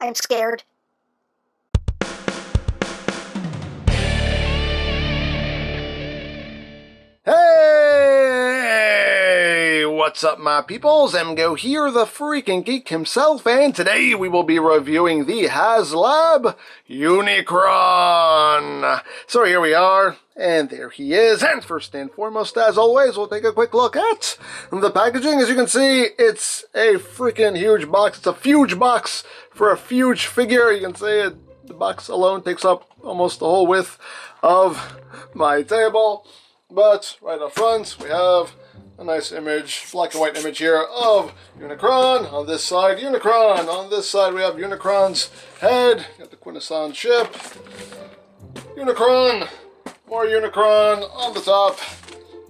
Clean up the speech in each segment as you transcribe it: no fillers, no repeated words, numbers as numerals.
I am scared. Hey! What's up, my peoples? EmGo here, the freaking geek himself, and today we will be reviewing the Haslab UNICRON. So here we are, and there he is. And first and foremost, as always, we'll take a quick look at the packaging. As you can see, it's a freaking huge box. It's a huge box for a huge figure. You can see it. The box alone takes up almost the whole width of my table. But right up front, we have a nice image, black and white image here of Unicron. On this side, Unicron. On this side, we have Unicron's head. Got the Quintesson ship. Unicron. More Unicron on the top.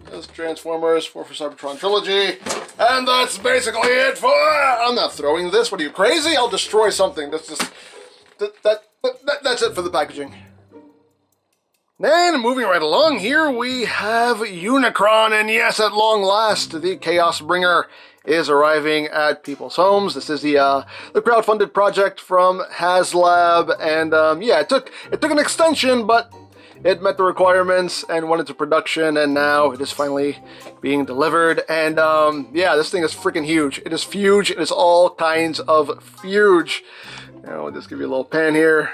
There's Transformers, Fortress Cybertron Trilogy. And that's basically it for... I'm not throwing this. What are you, crazy? I'll destroy something. That's just... That's it for the packaging. And moving right along here, we have Unicron, and yes, at long last, the Chaos Bringer is arriving at people's homes. This is the crowdfunded project from Haslab, and yeah, it took an extension, but it met the requirements and went into production, and now it is finally being delivered. And yeah, this thing is freaking huge. It is huge. It is all kinds of huge. Now, I'll just give you a little pan here.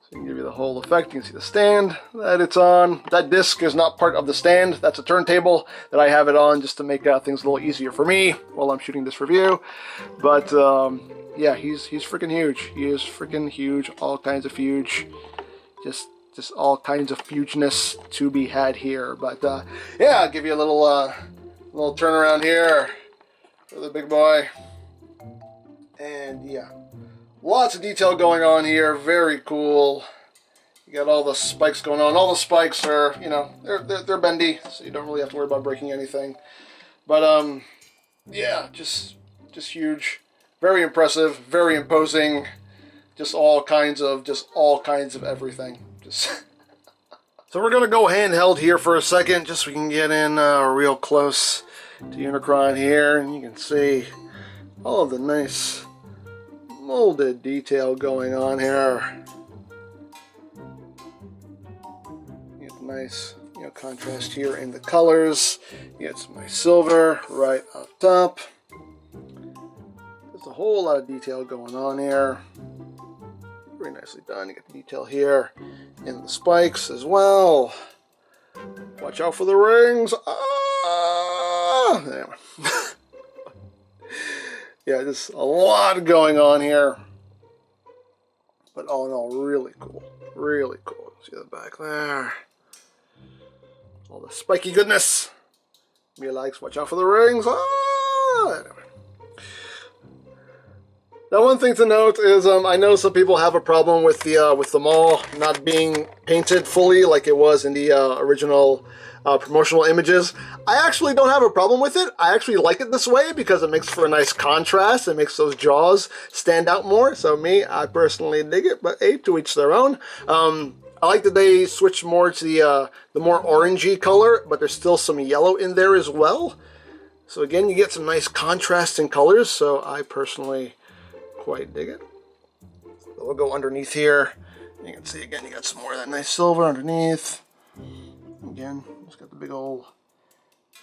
I can give you the whole effect. You can see the stand that it's on. That disc is not part of the stand. That's a turntable that I have it on just to make things a little easier for me while I'm shooting this review. But yeah, he's freaking huge. He is freaking huge. All kinds of huge. Just all kinds of hugeness to be had here. But yeah, I'll give you a little turnaround here for the big boy. And yeah. Lots of detail going on here, very cool. You got all the spikes going on. All the spikes are, you know, they're bendy, so you don't really have to worry about breaking anything. But yeah, just huge, very impressive, very imposing. Just all kinds of everything. Just so we're gonna go handheld here for a second, just so we can get in real close to Unicron here, and you can see all of the nice molded detail going on here. You get nice, you know, contrast here in the colors. You get some nice silver right up top. There's a whole lot of detail going on here. Very nicely done. You get the detail here in the spikes as well. Watch out for the rings. Ah! Anyway. Yeah, just a lot going on here. But all in all, really cool. Really cool. See the back there. All the spiky goodness. Me likes, watch out for the rings. Ah! Anyway. Now, one thing to note is I know some people have a problem with the mall not being painted fully like it was in the original promotional images. I actually don't have a problem with it. I actually like it this way because it makes for a nice contrast. It makes those jaws stand out more. So I personally dig it, but hey, to each their own. I like that they switched more to the more orangey color, but there's still some yellow in there as well. So again, you get some nice contrast in colors, so I personally quite dig it. So we'll go underneath here. You can see again, you got some more of that nice silver underneath. Again, just got the big old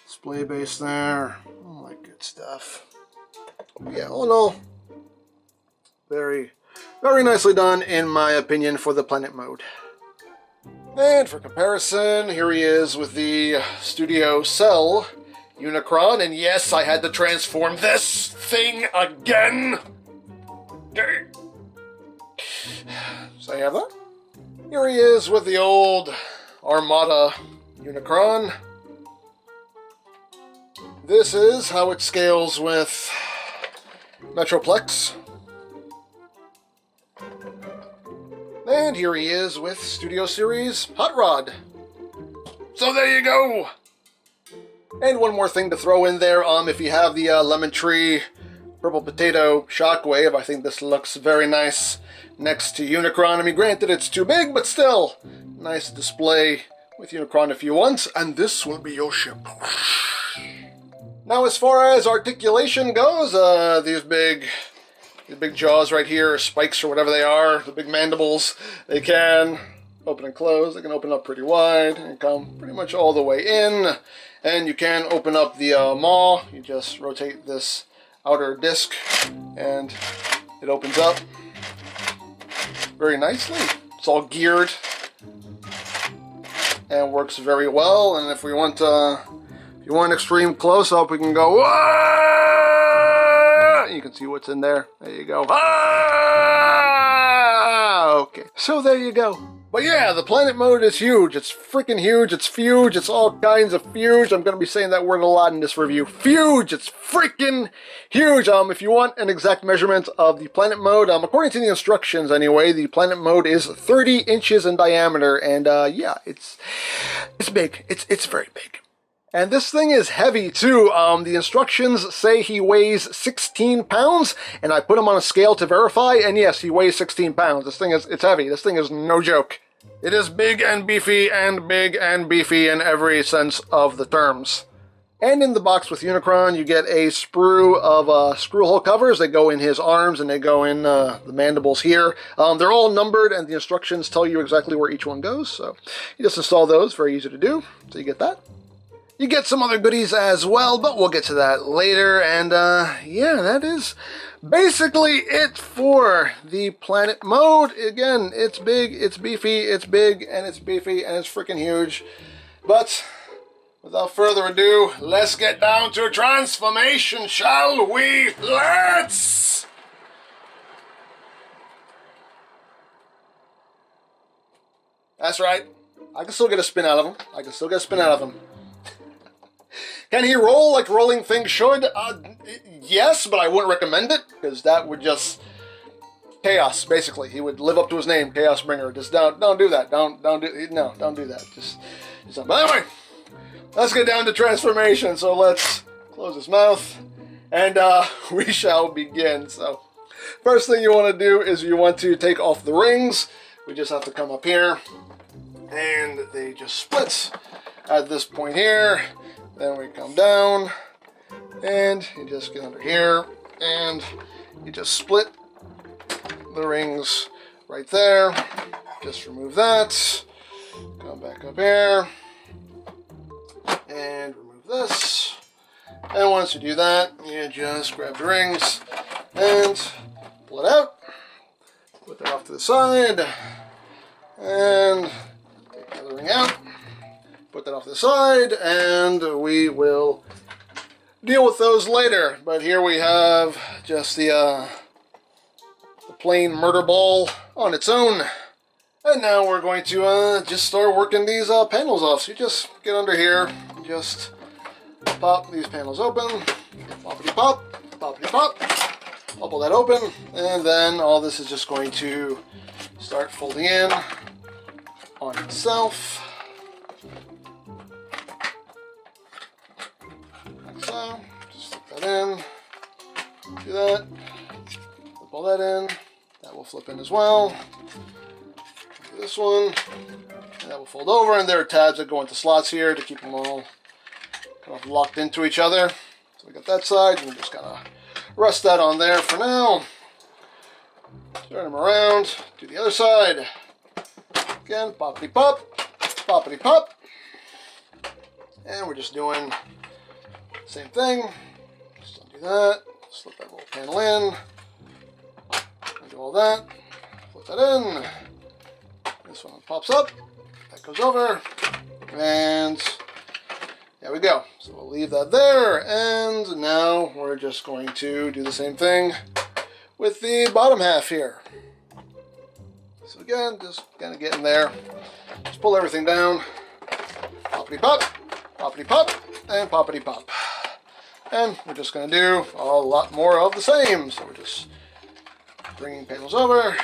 display base there. All that good stuff. Yeah, all in all, very, very nicely done in my opinion for the planet mode. And for comparison, here he is with the Studio Cell Unicron. And yes, I had to transform this thing again. So you have that. Here he is with the old Armada Unicron. This is how it scales with Metroplex. And here he is with Studio Series Hot Rod. So there you go. And one more thing to throw in there, if you have the Lemon Tree Purple Potato Shockwave, I think this looks very nice next to Unicron. I mean, granted, it's too big, but still, nice display with Unicron if you want, and this will be your ship. Now, as far as articulation goes, these big the big jaws right here, or spikes or whatever they are, the big mandibles, they can open and close. They can open up pretty wide and come pretty much all the way in. And you can open up the maw. You just rotate this outer disc and it opens up very nicely. It's all geared and works very well. And if we want if you want extreme close-up, we can go, "Wah!" You can see what's in there. There you go. Ah! Okay, so there you go. But yeah, the planet mode is huge. It's freaking huge. It's huge. It's all kinds of huge. I'm going to be saying that word a lot in this review. Huge. It's freaking huge. If you want an exact measurement of the planet mode, according to the instructions anyway, the planet mode is 30 inches in diameter. And yeah, it's big. It's very big. And this thing is heavy too. The instructions say he weighs 16 pounds, and I put him on a scale to verify, and yes, he weighs 16 pounds. This thing it's heavy. This thing is no joke. It is big and beefy in every sense of the terms. And in the box with Unicron, you get a sprue of screw hole covers. They go in his arms and they go in the mandibles here. They're all numbered, and the instructions tell you exactly where each one goes. So you just install those. Very easy to do. So you get that. You get some other goodies as well, but we'll get to that later. And yeah, that is basically it for the planet mode. Again, it's big, it's beefy, it's big, and it's beefy, and it's freaking huge. But without further ado, let's get down to transformation, shall we? Let's! That's right. I can still get a spin out of him. Can he roll like rolling things should? Yes, but I wouldn't recommend it, because that would just chaos. Basically, he would live up to his name, Chaos Bringer. Just don't do that. Don't do that. Just but anyway, let's get down to transformation. So let's close his mouth, and we shall begin. So first thing you want to do is you want to take off the rings. We just have to come up here, and they just split at this point here. Then we come down, and you just get under here, and you just split the rings right there. Just remove that. Come back up here, and remove this. And once you do that, you just grab the rings and pull it out. Put that off to the side, and take the other ring out. Put that off to the side, and we will deal with those later. But here we have just the plain murder ball on its own. And now we're going to just start working these panels off. So you just get under here, just pop these panels open, poppity pop, poppity pop, pull that open, and then all this is just going to start folding in on itself. So, just slip that in, do that, flip all that in, that will flip in as well, do this one, and that will fold over, and there are tabs that go into slots here to keep them all kind of locked into each other. So we got that side, and we just kind of rest that on there for now. Turn them around, do the other side, again, poppity pop, poppity pop, and we're just doing same thing. Just undo that, slip that little panel in, undo all that, flip that in. This one pops up, that goes over, and there we go. So we'll leave that there, and now we're just going to do the same thing with the bottom half here. So again, just kind of get in there, just pull everything down, poppity pop, and poppity pop. And we're just going to do a lot more of the same. So we're just bringing panels over,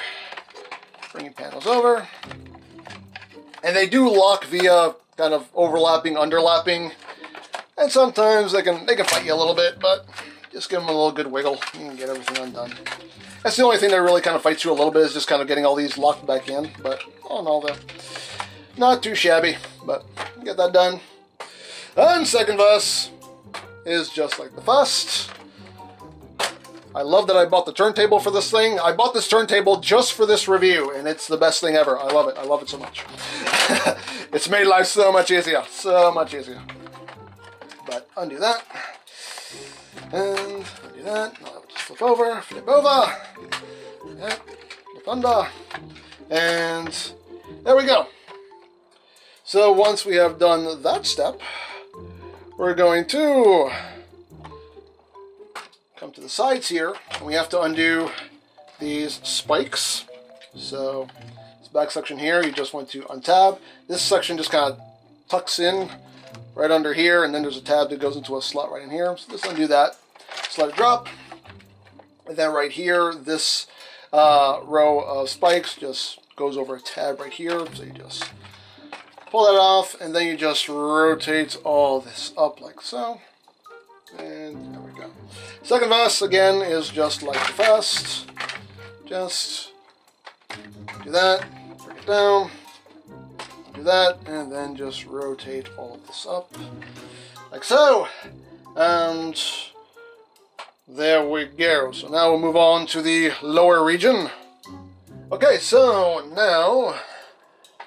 and they do lock via kind of overlapping, underlapping, and sometimes they can fight you a little bit, but just give them a little good wiggle. You can get everything undone. That's the only thing that really kind of fights you a little bit, is just kind of getting all these locked back in. But all in all, they're not too shabby, but get that done. And second verse is just like the first. I love that I bought the turntable for this thing. I bought this turntable just for this review, and it's the best thing ever. I love it. I love it so much. It's made life so much easier. So much easier. But undo that. And undo that. Now just flip over. Yeah, flip under. And there we go. So once we have done that step, we're going to come to the sides here, and we have to undo these spikes. So this back section here, you just want to untab. This section just kind of tucks in right under here, and then there's a tab that goes into a slot right in here. So just undo that, just let it drop. And then right here, this row of spikes just goes over a tab right here. So you just pull that off, and then you just rotate all this up like so. And there we go. Second vest, again, is just like the first. Just do that, bring it down, do that, and then just rotate all of this up like so. And there we go. So now we'll move on to the lower region. Okay, so now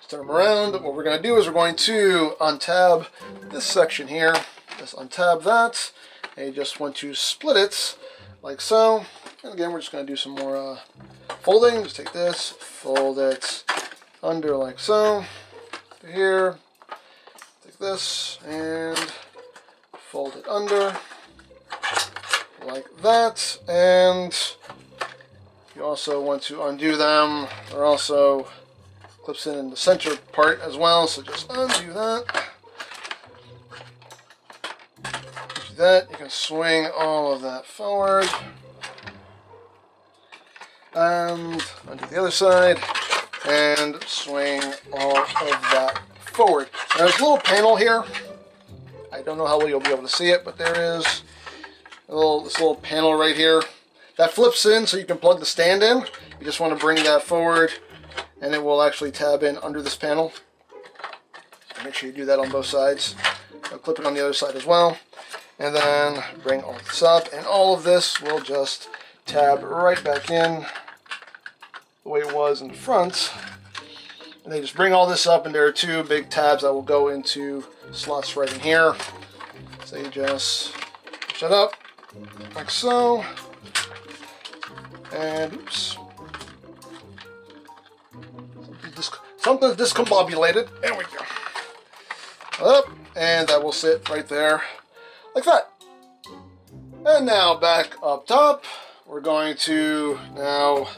turn them around. What we're going to do is we're going to untab this section here. Just untab that. And you just want to split it like so. And again, we're just going to do some more folding. Just take this, fold it under like so. To here. Take this and fold it under like that. And you also want to undo them. They're also clips in the center part as well, so just undo that. Do that. You can swing all of that forward. And undo the other side. And swing all of that forward. Now, there's a little panel here. I don't know how well you'll be able to see it, but there is this little panel right here. That flips in so you can plug the stand in. You just want to bring that forward, and it will actually tab in under this panel. Make sure you do that on both sides. I'll clip it on the other side as well. And then bring all this up, and all of this will just tab right back in the way it was in the front. And then just bring all this up, and there are two big tabs that will go into slots right in here. So you just push that up like so. And oops. Something's discombobulated. There we go. Up, and that will sit right there like that. And now back up top, we're going to now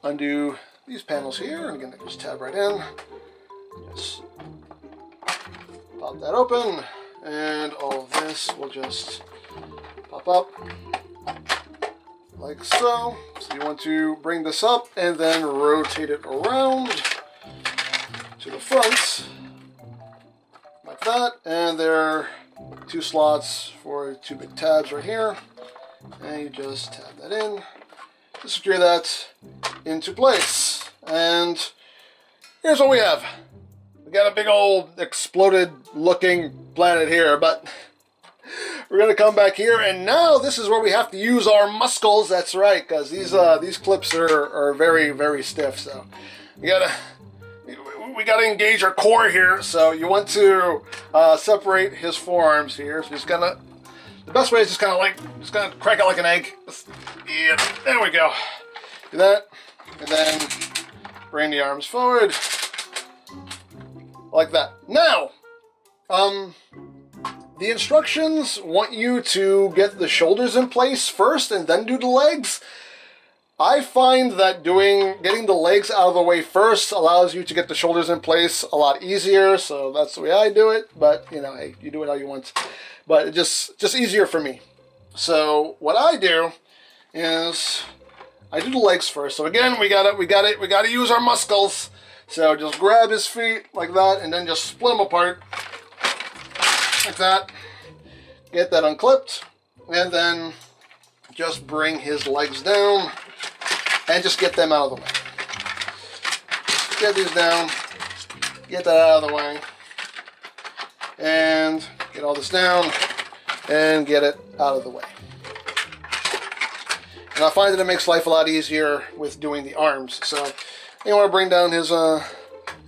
undo these panels here, and again, just tab right in. Just pop that open, and all of this will just pop up like so. So you want to bring this up and then rotate it around to the front like that, and there are two slots for two big tabs right here, and you just tab that in to secure that into place. And here's what we have. We got a big old exploded looking planet here, but we're gonna come back here, and now this is where we have to use our muscles. That's right, because these clips are very, very stiff. So we gotta engage our core here. So you want to separate his forearms here. So just gonna, the best way is just kind of crack it like an egg. Yeah, there we go. Do that, and then bring the arms forward like that. Now, the instructions want you to get the shoulders in place first and then do the legs. I find that getting the legs out of the way first allows you to get the shoulders in place a lot easier, so that's the way I do it. But you know, hey, you do it how you want. But it's just easier for me. So what I do is I do the legs first. So again, we gotta use our muscles. So just grab his feet like that, and then just split them apart like that. Get that unclipped, and then just bring his legs down and just get them out of the way. Get these down, get that out of the way, and get all this down and get it out of the way. And I find that it makes life a lot easier with doing the arms. So you want to bring down his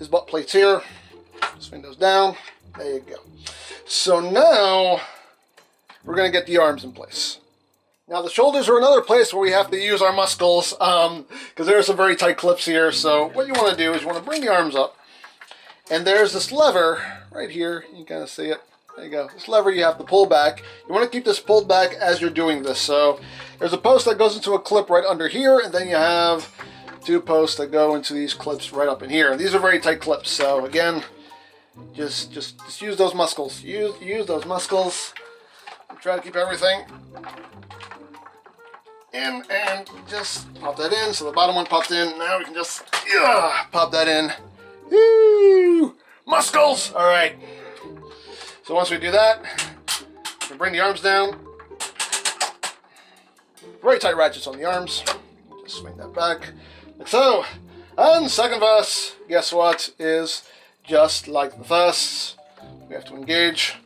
butt plates here. Swing those down. There you go. So now we're going to get the arms in place. Now the shoulders are another place where we have to use our muscles because there are some very tight clips here. So what you want to do is you want to bring the arms up, and there's this lever right here. You can kind of see it. There you go. This lever you have to pull back. You want to keep this pulled back as you're doing this. So there's a post that goes into a clip right under here, and then you have two posts that go into these clips right up in here. And these are very tight clips. So again, just use those muscles. Use those muscles. Try to keep everything in, and just pop that in. So the bottom one popped in. Now we can just pop that in. Woo! Muscles! All right. So once we do that, we bring the arms down. Very tight ratchets on the arms. Just swing that back like so. And second verse, guess what, is just like the first. We have to engage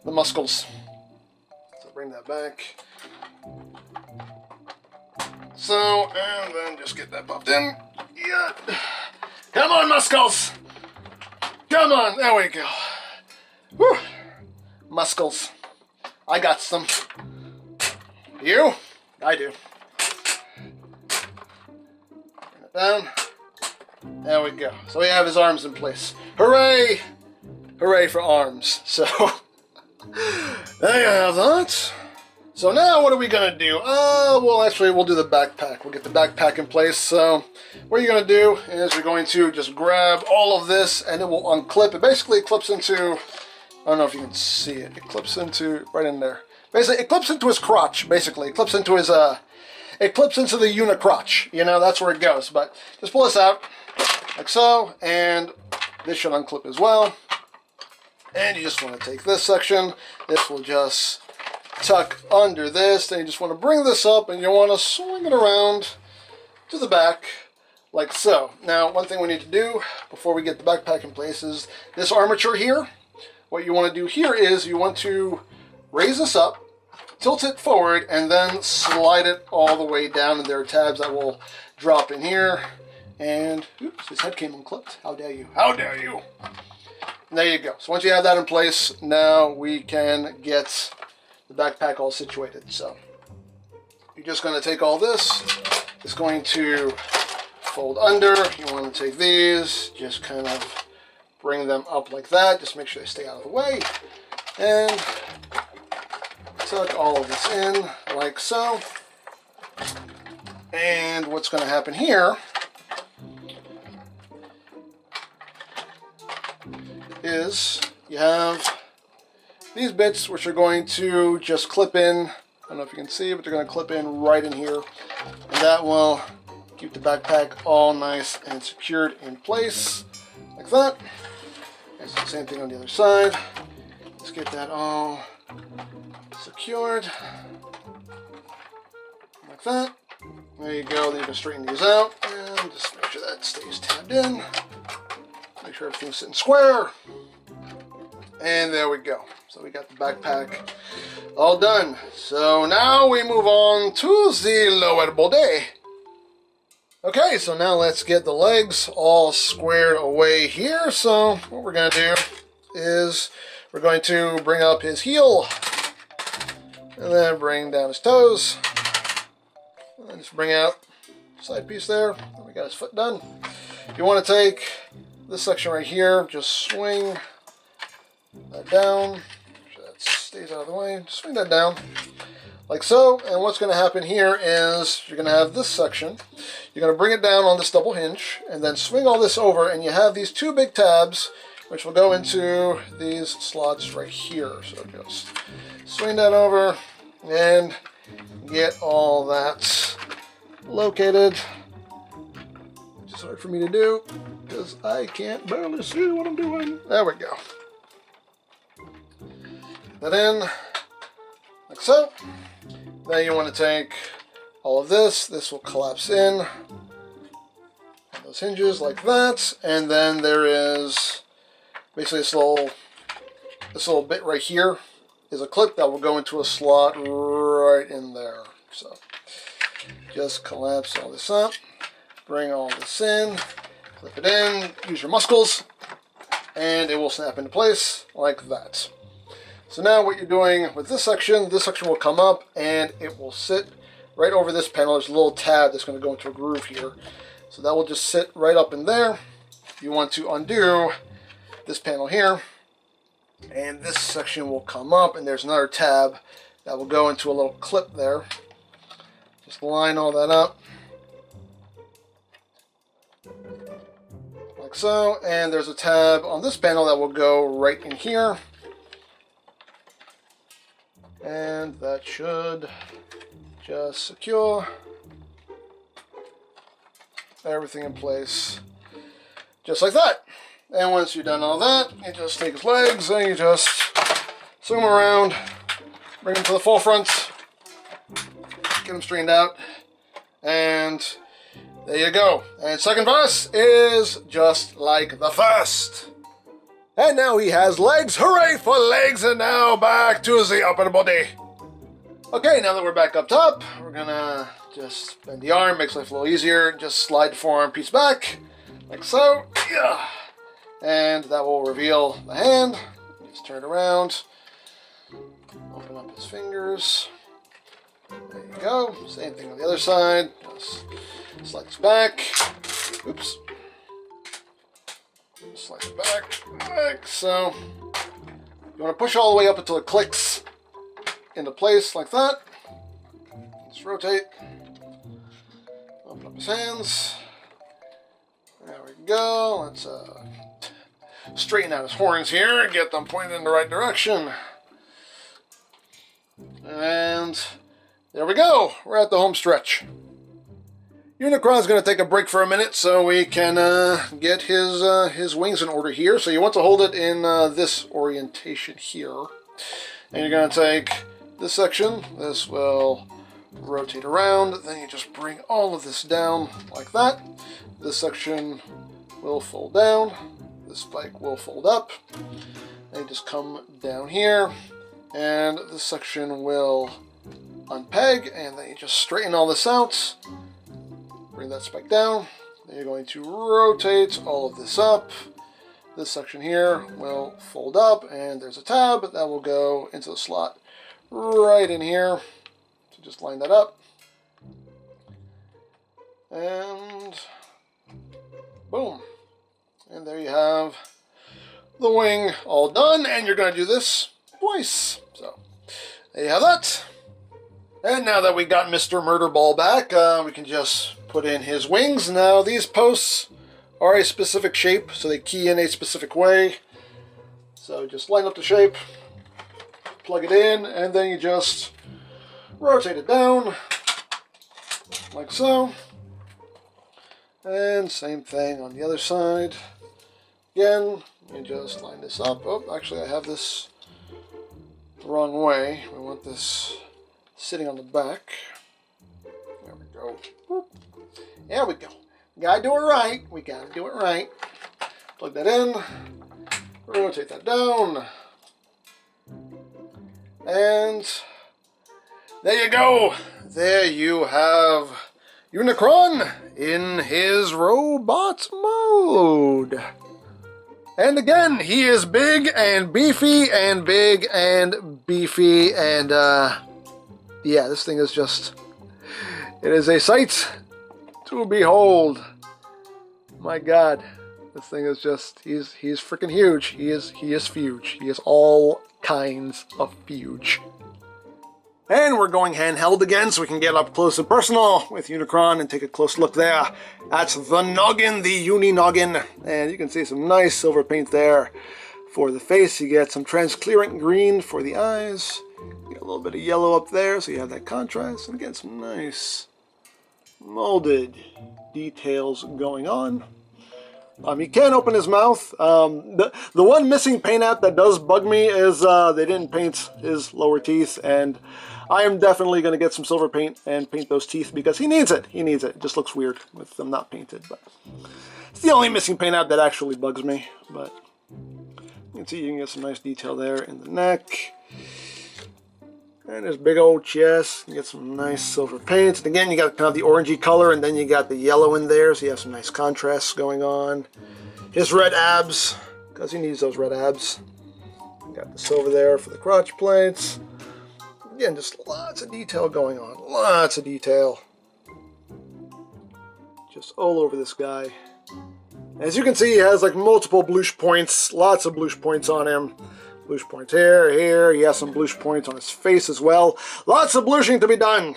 the muscles. So bring that back. So, and then just get that popped in. Yeah. Come on, muscles. Come on. There we go. Whew. Muscles. I got some. You? I do. Bring it down. There we go. So we have his arms in place. Hooray! Hooray for arms. So, there you have that. So now what are we going to do? Well, actually, we'll do the backpack. We'll get the backpack in place. So what you're going to do is you're going to just grab all of this, and it will unclip. It basically clips into, I don't know if you can see it. It clips into right in there. Basically, it clips into his crotch, basically. It clips into his, it clips into the unicrotch. You know, that's where it goes. But just pull this out like so, and this should unclip as well. And you just want to take this section. This will just tuck under this, then you just want to bring this up and you want to swing it around to the back like so. Now, one thing we need to do before we get the backpack in place is this armature here. What you want to do here is you want to raise this up, tilt it forward, and then slide it all the way down, and there are tabs that will drop in here. And oops, his head came unclipped. How dare you? How dare you? And there you go. So once you have that in place, now we can get the backpack all situated. So you're just going to take all this. It's going to fold under. You want to take these, just kind of bring them up like that. Just make sure they stay out of the way. And tuck all of this in like so. And what's going to happen here is you have these bits which are going to just clip in. I don't know if you can see, but they're going to clip in right in here. And that will keep the backpack all nice and secured in place like that. And the same thing on the other side. Let's get that all secured like that. There you go. Then you can straighten these out and just make sure that stays tabbed in. Make sure everything's sitting square. And there we go. So we got the backpack all done. So now we move on to the lower body. Okay, so now let's get the legs all squared away here. So what we're going to do is we're going to bring up his heel and then bring down his toes. And just bring out the side piece there. And we got his foot done. You want to take this section right here, just swing that down. Make sure that stays out of the way. Just swing that down like so. And what's going to happen here is you're going to have this section. You're going to bring it down on this double hinge and then swing all this over, and you have these two big tabs which will go into these slots right here. So just swing that over and get all that located. It's hard for me to do because I can't barely see what I'm doing. There we go. Get that in like so. Then you want to take all of this. This will collapse in on those hinges like that. And then there is basically this little bit right here is a clip that will go into a slot right in there. So just collapse all this up, bring all this in, clip it in, use your muscles, and it will snap into place like that. So now what you're doing with this section will come up and it will sit right over this panel. There's a little tab that's going to go into a groove here. So that will just sit right up in there. You want to undo this panel here, and this section will come up, and there's another tab that will go into a little clip there. Just line all that up like so, and there's a tab on this panel that will go right in here, and that should just secure everything in place just like that. And once you've done all that, you just take his legs and you just swing him around, bring him to the full front, get him straightened out, and there you go. And second verse is just like the first. And now he has legs. Hooray for legs! And now back to the upper body. Okay, now that we're back up top, we're gonna just bend the arm, makes life a little easier. Just slide the forearm piece back, like so. Yeah. And that will reveal the hand. Just turn it around. Open up his fingers. There you go. Same thing on the other side. Just slide this back. Oops. Slide it back, like so. You want to push all the way up until it clicks into place like that. Just rotate. Open up his hands. There we go. Let's straighten out his horns here and get them pointed in the right direction. And there we go. We're at the home stretch. Unicron's going to take a break for a minute so we can get his wings in order here. So you want to hold it in this orientation here. And you're going to take this section. This will rotate around. Then you just bring all of this down like that. This section will fold down. This spike will fold up. And you just come down here. And this section will unpeg. And then you just straighten all this out. Bring that spike down. Then you're going to rotate all of this up. This section here will fold up, and there's a tab that will go into the slot right in here. So just line that up. And boom. And there you have the wing all done, and you're going to do this twice. So there you have that. And now that we got Mr. Murderball back, we can just put in his wings. Now these posts are a specific shape, so they key in a specific way. So just line up the shape, plug it in, and then you just rotate it down, like so. And same thing on the other side. Again, you just line this up. Oh, actually I have this the wrong way. We want this sitting on the back. There we go. Whoop. There we go. We gotta do it right. We gotta do it right. Plug that in. Rotate that down. And there you go. There you have Unicron in his robot mode. And again, he is big and beefy and big and beefy and yeah, this thing is just, it is a sight to behold. My God, this thing is just, he's freaking huge. He is huge. He is all kinds of huge. And we're going handheld again so we can get up close and personal with Unicron and take a close look there. That's the noggin, the uni-noggin. And you can see some nice silver paint there for the face. You get some transparent green for the eyes. You get a little bit of yellow up there, so you have that contrast. And again, some nice molded details going on. He can open his mouth. The one missing paint app that does bug me is they didn't paint his lower teeth, and I am definitely going to get some silver paint and paint those teeth because he needs it. He needs it. It just looks weird with them not painted, but it's the only missing paint app that actually bugs me. But you can see you can get some nice detail there in the neck. And his big old chest. You get some nice silver paints. And again, you got kind of the orangey color, and then you got the yellow in there, so you have some nice contrasts going on. His red abs, because he needs those red abs. You got the silver there for the crotch plates. Again, just lots of detail going on. Lots of detail. Just all over this guy. As you can see, he has like multiple bluish points. Lots of bluish points on him. Bluish points here. He has some bluish points on his face as well. Lots of bluishing to be done.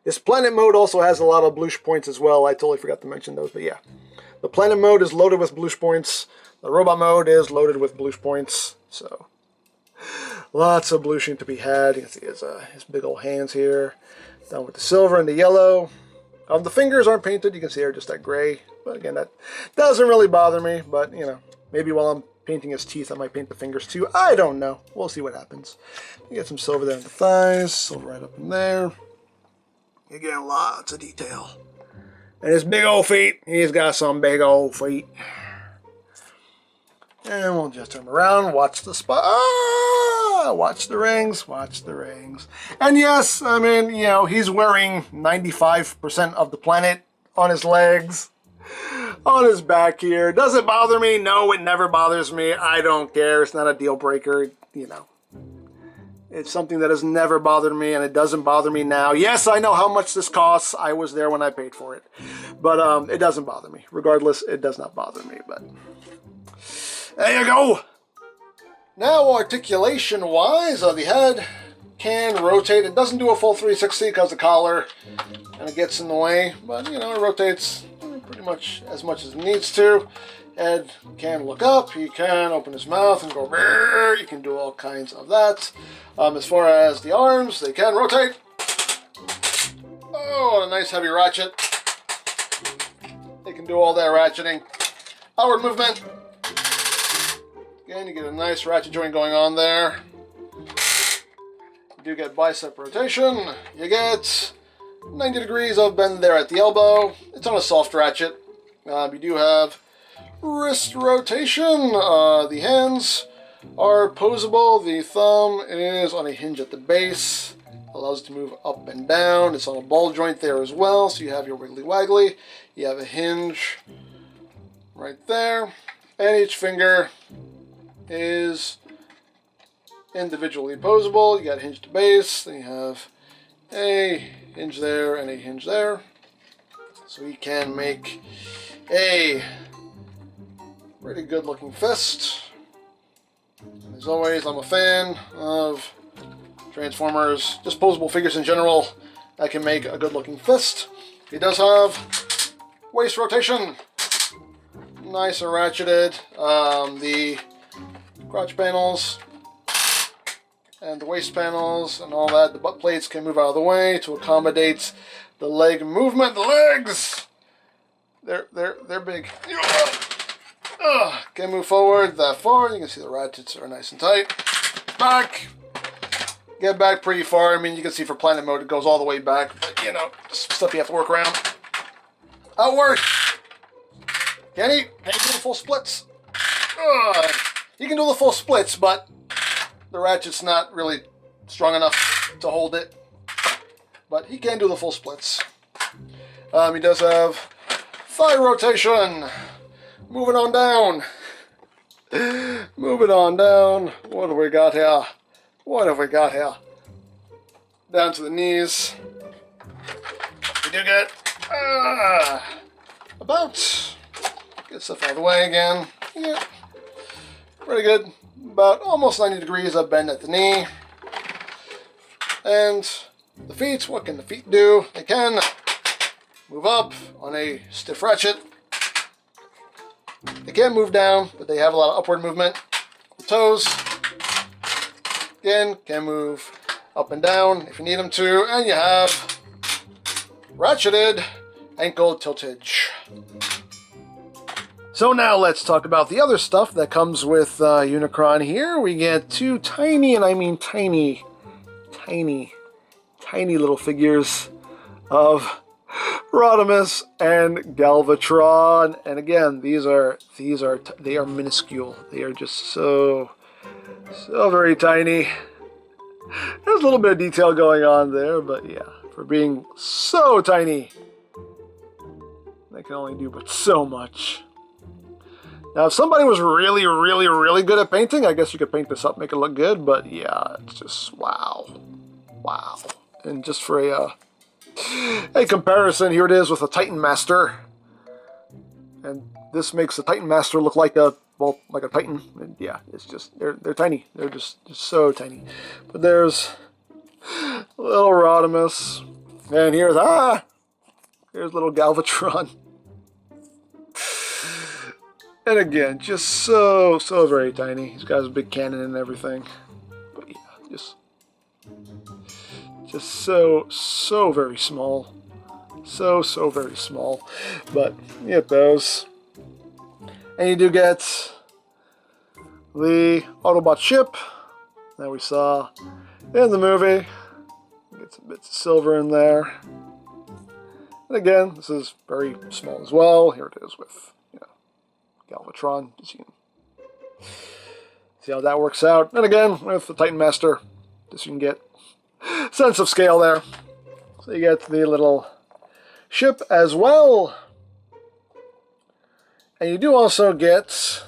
His planet mode also has a lot of bluish points as well. I totally forgot to mention those, but yeah. The planet mode is loaded with bluish points. The robot mode is loaded with bluish points. So, lots of bluishing to be had. You can see his big old hands here. Done with the silver and the yellow. The fingers aren't painted. You can see they're just that gray. But again, that doesn't really bother me. But, you know, maybe while I'm painting his teeth, I might paint the fingers too. I don't know. We'll see what happens. You get some silver there in the thighs, silver right up in there. You get lots of detail. And his big old feet. He's got some big old feet. And we'll just turn him around, watch the spot. Ah, watch the rings, watch the rings. And yes, I mean, you know, he's wearing 95% of the planet on his legs. On his back here. Does it bother me? No, it never bothers me. I don't care. It's not a deal breaker, you know. It's something that has never bothered me, and it doesn't bother me now. Yes, I know how much this costs. I was there when I paid for it. But it doesn't bother me. Regardless, it does not bother me. But there you go. Now, articulation-wise, the head can rotate. It doesn't do a full 360 because the collar kind of gets in the way. But, you know, it rotates pretty much as it needs to. Head can look up, he can open his mouth and go brrr. You can do all kinds of that. As far as the arms, they can rotate. Oh, a nice heavy ratchet. They can do all that ratcheting. Outward movement. Again, you get a nice ratchet joint going on there. You do get bicep rotation. You get 90 degrees of bend there at the elbow. It's on a soft ratchet. You do have wrist rotation. The hands are posable. The thumb is on a hinge at the base. Allows it to move up and down. It's on a ball joint there as well, so you have your wiggly waggly. You have a hinge right there. And each finger is individually posable. You got a hinge to base. Then you have a hinge there and a hinge there. So you can make a pretty good looking fist. And as always, I'm a fan of Transformers, disposable figures in general that can make a good looking fist. He does have waist rotation. Nice and ratcheted. The crotch panels and the waist panels and all that, the butt plates can move out of the way to accommodate the leg movement. The legs, they're big. Can move forward that far. You can see the ratchets are nice and tight. Back, get back pretty far. I mean, you can see for planet mode it goes all the way back, but you know, stuff you have to work around. Outward. Can he do the full splits? He can do the full splits, but the ratchet's not really strong enough to hold it. But he can do the full splits. He does have thigh rotation. Moving on down. Moving on down. What have we got here? What have we got here? Down to the knees. We do get about, get stuff out of the way again. Yeah, pretty good. About almost 90 degrees of bend at the knee. And the feet, what can the feet do? They can move up on a stiff ratchet. They can't move down, but they have a lot of upward movement. The toes, again, can move up and down if you need them to. And you have ratcheted ankle tiltage. So now let's talk about the other stuff that comes with Unicron here. We get two tiny, and I mean tiny little figures of Rodimus and Galvatron. And again, they are minuscule. They are just so very tiny. There's a little bit of detail going on there, but yeah, for being so tiny, they can only do but so much. Now, if somebody was really, really, really good at painting, I guess you could paint this up, make it look good, but yeah, it's just, wow. Wow. And just for a comparison, here it is with a Titan Master. And this makes the Titan Master look like a, well, like a Titan. And yeah, it's just, they're tiny. They're just so tiny. But there's little Rodimus. And here's little Galvatron. And again, just so very tiny. He's got his big cannon and everything. But yeah, just so very small. So very small. But you get those. And you do get the Autobot ship that we saw in the movie. Get some bits of silver in there. And again, this is very small as well. Here it is with, you know, Galvatron. Just you can see how that works out. And again, with the Titan Master, just you can get sense of scale there. So you get the little ship as well. And you do also get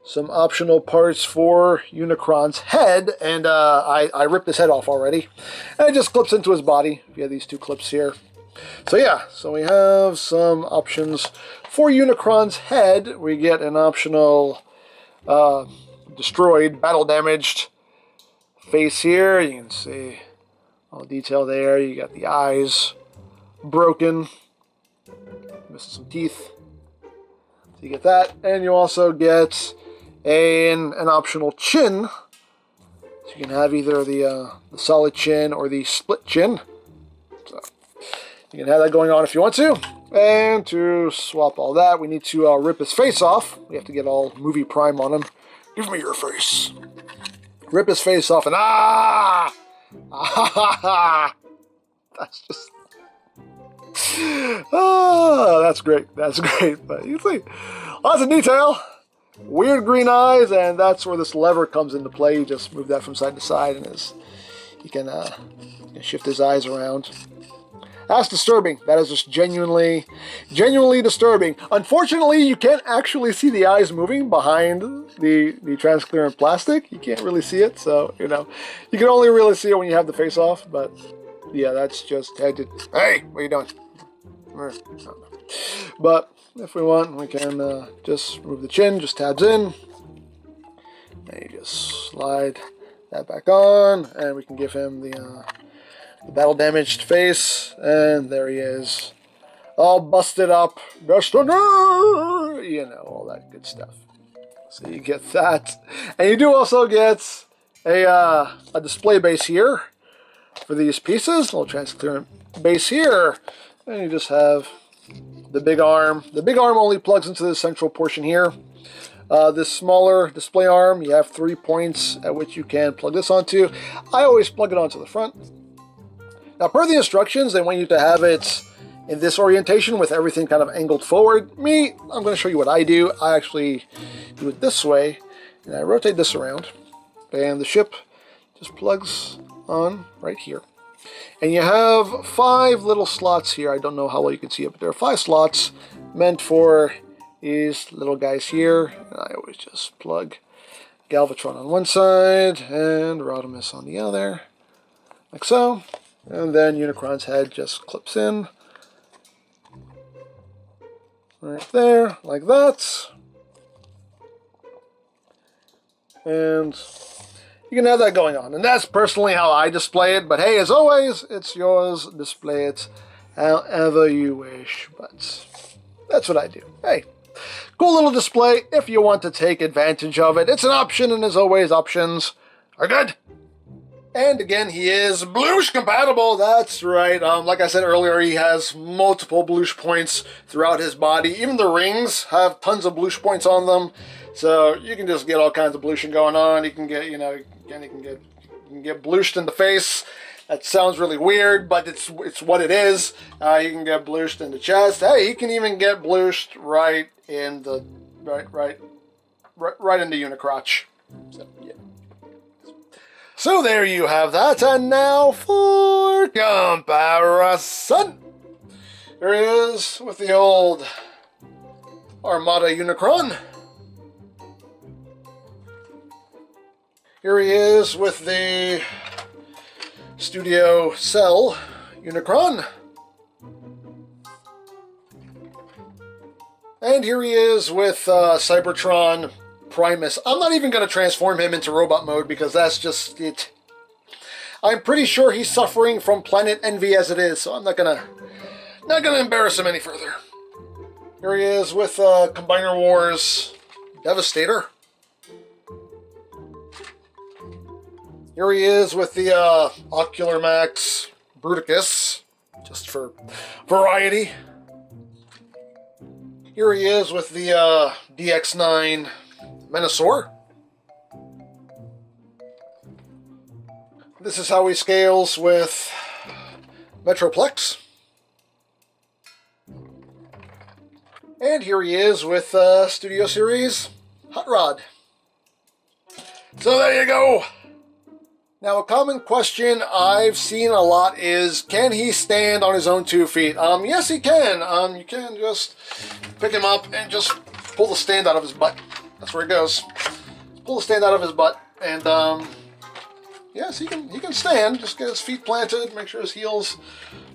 some optional parts for Unicron's head. And I ripped his head off already. And it just clips into his body. You have these two clips here. So yeah, so we have some options for Unicron's head. We get an optional destroyed, battle damaged face here. You can see all the detail there. You got the eyes broken, missing some teeth. So you get that, and you also get an optional chin. So you can have either the solid chin or the split chin. So you can have that going on if you want to. And to swap all that, we need to rip his face off. We have to get all movie prime on him. Give me your face. Rip his face off and that's just... Oh, that's great. That's great. But you see, lots of detail. Weird green eyes, and that's where this lever comes into play. You just move that from side to side, and you can shift his eyes around. That's disturbing. That is just genuinely disturbing. Unfortunately, you can't actually see the eyes moving behind the transparent plastic. You can't really see it, so, you know, you can only really see it when you have the face off, but yeah, that's just... Hey, what are you doing? But if we want, we can just move the chin, just tabs in, and you just slide that back on, and we can give him the battle damaged face, and there he is, all busted up, Destiny, you know, all that good stuff. So you get that, and you do also get a display base here for these pieces, a little transparent base here, and you just have the big arm. The big arm only plugs into the central portion here. This smaller display arm, you have 3 points at which you can plug this onto. I always plug it onto the front. Now, per the instructions, they want you to have it in this orientation with everything kind of angled forward. Me, I'm going to show you what I do. I actually do it this way, and I rotate this around, and the ship just plugs on right here. And you have 5 little slots here. I don't know how well you can see it, but there are 5 slots meant for these little guys here. And I always just plug Galvatron on one side and Rodimus on the other, like so. And then Unicron's head just clips in right there, like that. And you can have that going on. And that's personally how I display it. But hey, as always, it's yours. Display it however you wish. But that's what I do. Hey, cool little display if you want to take advantage of it. It's an option, and as always, options are good. And again, he is Bloosh compatible. That's right. Like I said earlier, he has multiple Bloosh points throughout his body. Even the rings have tons of Bloosh points on them. So you can just get all kinds of Blooshing going on. You can get, you know, again, you can get Blooshed in the face. That sounds really weird, but it's what it is. You can get Blooshed in the chest. Hey, you can even get Blooshed right in the right in the Unicrotch. So yeah. So there you have that, and now for comparison. Here he is with the old Armada Unicron. Here he is with the Studio Cell Unicron. And here he is with Cybertron Primus. I'm not even going to transform him into robot mode because that's just it. I'm pretty sure he's suffering from planet envy as it is, so I'm not gonna embarrass him any further. Here he is with Combiner Wars Devastator. Here he is with the Ocular Max Bruticus, just for variety. Here he is with the DX9 Menasor. This is how he scales with Metroplex. And here he is with Studio Series Hot Rod. So there you go. Now, a common question I've seen a lot is, can he stand on his own 2 feet? Yes, he can. You can just pick him up and just pull the stand out of his butt. That's where it goes. Pull the stand out of his butt, and yes, he can stand. Just get his feet planted, make sure his heels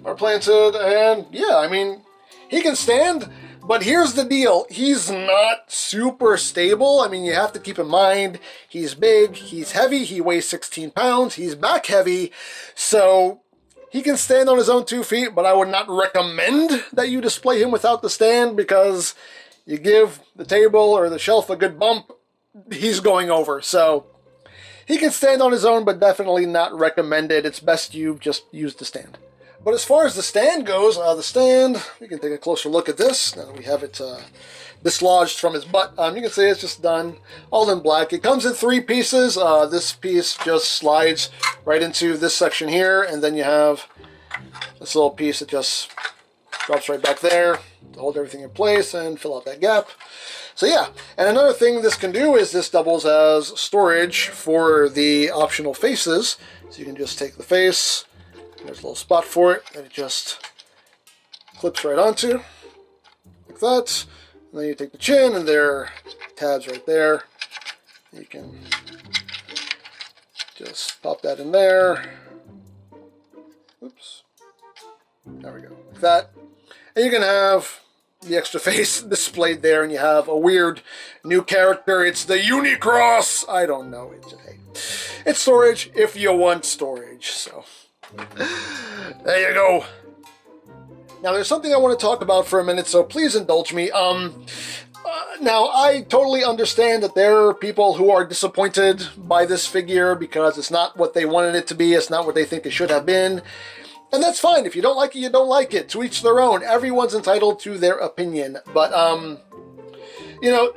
are planted, and yeah, I mean, he can stand. But here's the deal, he's not super stable. I mean, you have to keep in mind, he's big, he's heavy, he weighs 16 pounds, he's back heavy, so he can stand on his own 2 feet, but I would not recommend that you display him without the stand, because you give the table or the shelf a good bump, he's going over. So he can stand on his own, but definitely not recommended. It's best you just use the stand. But as far as the stand goes, we can take a closer look at this. Now that we have it dislodged from his butt, you can see it's just done all in black. It comes in 3 pieces. This piece just slides right into this section here, and then you have this little piece that just drops right back there to hold everything in place and fill out that gap. So yeah, and another thing this can do is this doubles as storage for the optional faces. So you can just take the face, there's a little spot for it, and it just clips right onto, like that. And then you take the chin, and there are tabs right there. You can just pop that in there. Oops. There we go, like that. And you can have the extra face displayed there, and you have a weird new character. It's the Unicross. I don't know. It's storage if you want storage. So there you go. Now there's something I want to talk about for a minute, so please indulge me. Now I totally understand that there are people who are disappointed by this figure because it's not what they wanted it to be. It's not what they think it should have been. And that's fine. If you don't like it, you don't like it. To each their own. Everyone's entitled to their opinion. But, you know,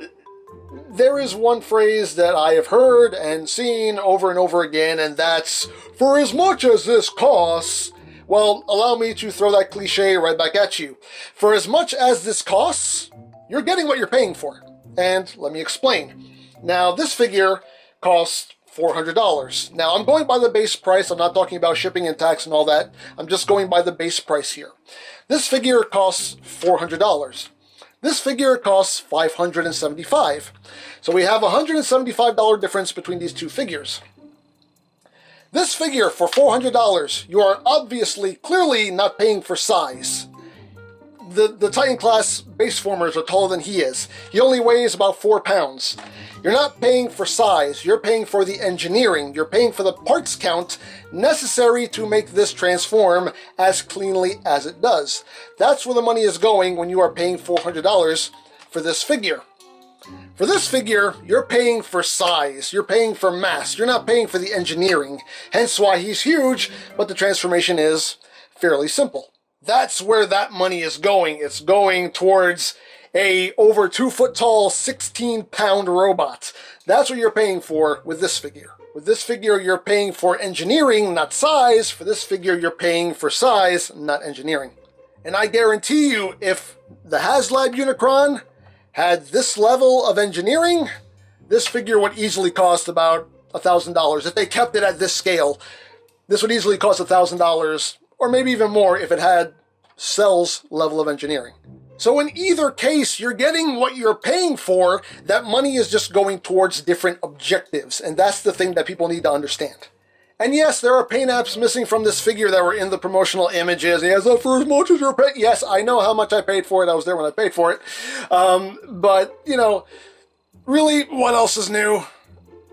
there is one phrase that I have heard and seen over and over again, and that's, for as much as this costs, well, allow me to throw that cliche right back at you. For as much as this costs, you're getting what you're paying for. And let me explain. Now, this figure costs $400. Now, I'm going by the base price. I'm not talking about shipping and tax and all that. I'm just going by the base price here. This figure costs $400. This figure costs $575. So we have a $175 difference between these two figures. This figure for $400, you are obviously, clearly not paying for size. The Titan class base formers are taller than he is. He only weighs about 4 pounds. You're not paying for size, you're paying for the engineering, you're paying for the parts count necessary to make this transform as cleanly as it does. That's where the money is going when you are paying $400 for this figure. For this figure, you're paying for size, you're paying for mass, you're not paying for the engineering, hence why he's huge, but the transformation is fairly simple. That's where that money is going. It's going towards a over 2 foot tall, 16-pound robot. That's what you're paying for with this figure. With this figure, you're paying for engineering, not size. For this figure, you're paying for size, not engineering. And I guarantee you, if the Haslab Unicron had this level of engineering, this figure would easily cost about $1,000. If they kept it at this scale, this would easily cost $1,000, or maybe even more if it had Cell's level of engineering. So in either case, you're getting what you're paying for. That money is just going towards different objectives, and that's the thing that people need to understand. And yes, there are paint apps missing from this figure that were in the promotional images. Yes, for as much as you're paying. Yes, I know how much I paid for it. I was there when I paid for it. But, you know, really, what else is new?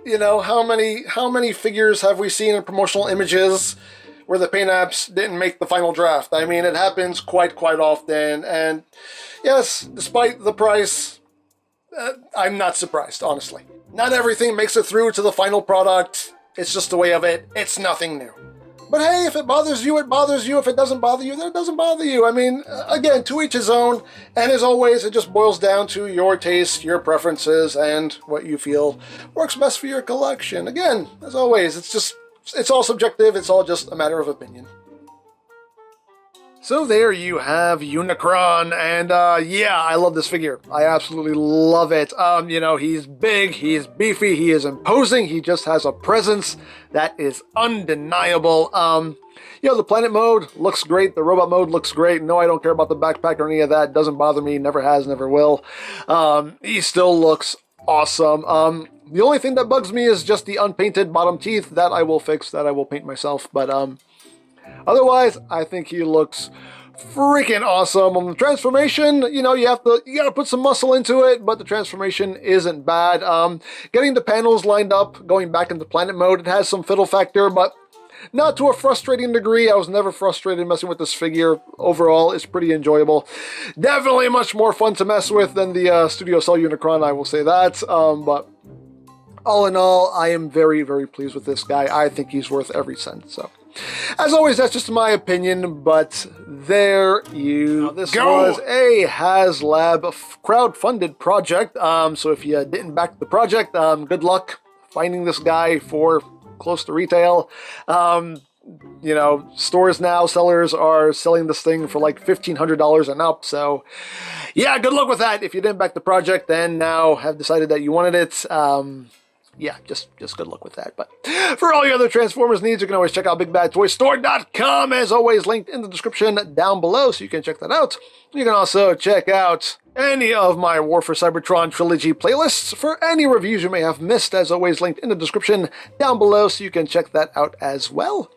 You know, how many figures have we seen in promotional images where the paint apps didn't make the final draft? I mean, it happens quite often. And yes, despite the price, I'm not surprised, honestly. Not everything makes it through to the final product. It's just the way of it. It's nothing new. But hey, if it bothers you, it bothers you. If it doesn't bother you, then it doesn't bother you. I mean, again, to each his own. And as always, it just boils down to your taste, your preferences, and what you feel works best for your collection. Again, as always, it's all subjective. It's all just a matter of opinion. So there you have Unicron, and yeah, I love this figure. I absolutely love it. You know, he's big, he's beefy, he is imposing, he just has a presence that is undeniable. You know, the planet mode looks great, the robot mode looks great. No, I don't care about the backpack or any of that. It doesn't bother me, never has, never will. He still looks awesome. The only thing that bugs me is just the unpainted bottom teeth. That I will fix, that I will paint myself, but otherwise, I think he looks freaking awesome. On the transformation, you know, you gotta put some muscle into it, but the transformation isn't bad. Getting the panels lined up, going back into planet mode, it has some fiddle factor, but not to a frustrating degree. I was never frustrated messing with this figure. Overall, it's pretty enjoyable. Definitely much more fun to mess with than the Studio Cell Unicron, I will say that. But all in all, I am very pleased with this guy. I think he's worth every cent, so. As always, that's just my opinion, but there you go. This was a Haslab crowdfunded project, so if you didn't back the project, good luck finding this guy for close to retail. You know, stores now, sellers are selling this thing for like $1,500 and up, so yeah, good luck with that. If you didn't back the project and now have decided that you wanted it, yeah, just good luck with that. But for all your other Transformers needs, you can always check out BigBadToyStore.com. As always, linked in the description down below, so you can check that out. You can also check out any of my War for Cybertron trilogy playlists for any reviews you may have missed. As always, linked in the description down below, so you can check that out as well.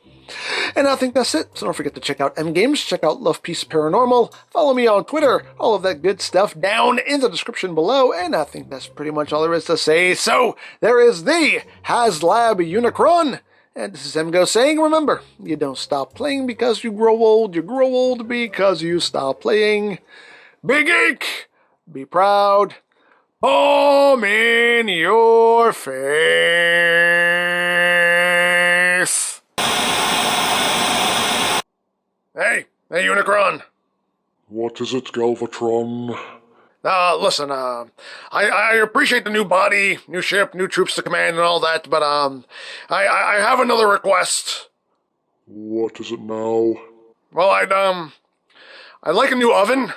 And I think that's it. So don't forget to check out EmGo's, check out Love Peace Paranormal, follow me on Twitter, all of that good stuff down in the description below, and I think that's pretty much all there is to say. So there is the Haslab Unicron, and this is EmGo saying, remember, you don't stop playing because you grow old because you stop playing. Big Ink, be proud, palm in your face. Hey, Unicron. What is it, Galvatron? Listen, I appreciate the new body, new ship, new troops to command and all that, but, I have another request. What is it now? Well, I'd like a new oven.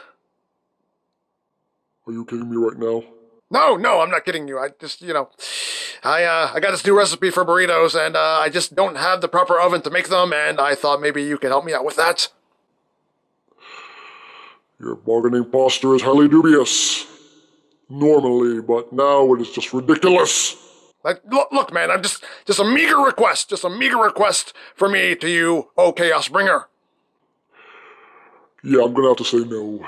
Are you kidding me right now? No, I'm not kidding you. I just, you know, I got this new recipe for burritos, and, I just don't have the proper oven to make them, and I thought maybe you could help me out with that. Your bargaining posture is highly dubious. Normally, but now it is just ridiculous. Like, look, man, I'm just a meager request for me to you, oh Chaos Bringer. Yeah, I'm gonna have to say no.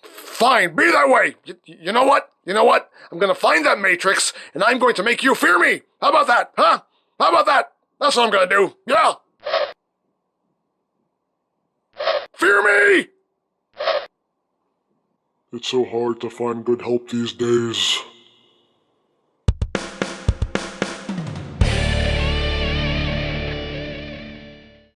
Fine, be that way. You know what? I'm gonna find that Matrix, and I'm going to make you fear me. How about that, huh? How about that? That's what I'm gonna do. Yeah. Fear me! It's so hard to find good help these days.